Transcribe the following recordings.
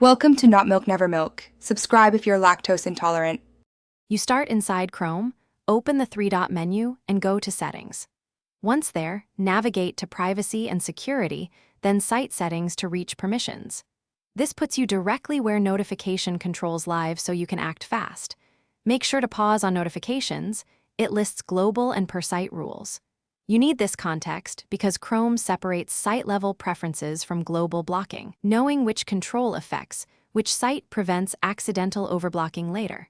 Welcome to Not Milk Never Milk. Subscribe if you're lactose intolerant. You start inside Chrome, open the three-dot menu, and go to Settings. Once there, navigate to Privacy and Security, then Site Settings to reach permissions. This puts you directly where notification controls live so you can act fast. Make sure to pause on notifications. It lists global and per-site rules. You need this context because Chrome separates site-level preferences from global blocking, knowing which control affects which site prevents accidental overblocking later.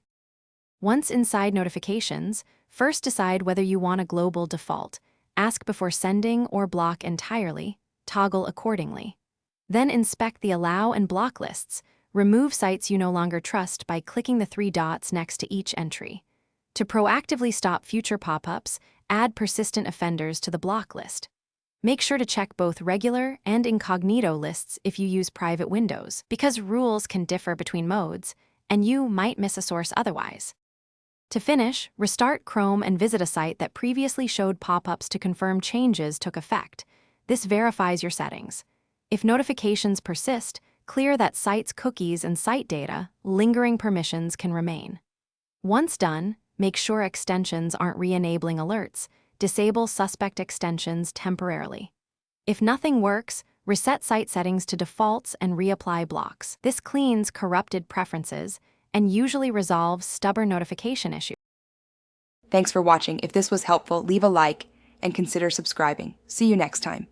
Once inside notifications, first decide whether you want a global default. Ask before sending or block entirely. Toggle accordingly. Then inspect the allow and block lists. Remove sites you no longer trust by clicking the three dots next to each entry. To proactively stop future pop-ups, add persistent offenders to the block list. Make sure to check both regular and incognito lists if you use private windows, because rules can differ between modes, and you might miss a source otherwise. To finish, restart Chrome and visit a site that previously showed pop-ups to confirm changes took effect. This verifies your settings. If notifications persist, clear that site's cookies and site data. Lingering permissions can remain. Once done, make sure extensions aren't re-enabling alerts. Disable suspect extensions temporarily. If nothing works, reset site settings to defaults and reapply blocks. This cleans corrupted preferences and usually resolves stubborn notification issues. Thanks for watching. If this was helpful, leave a like and consider subscribing. See you next time.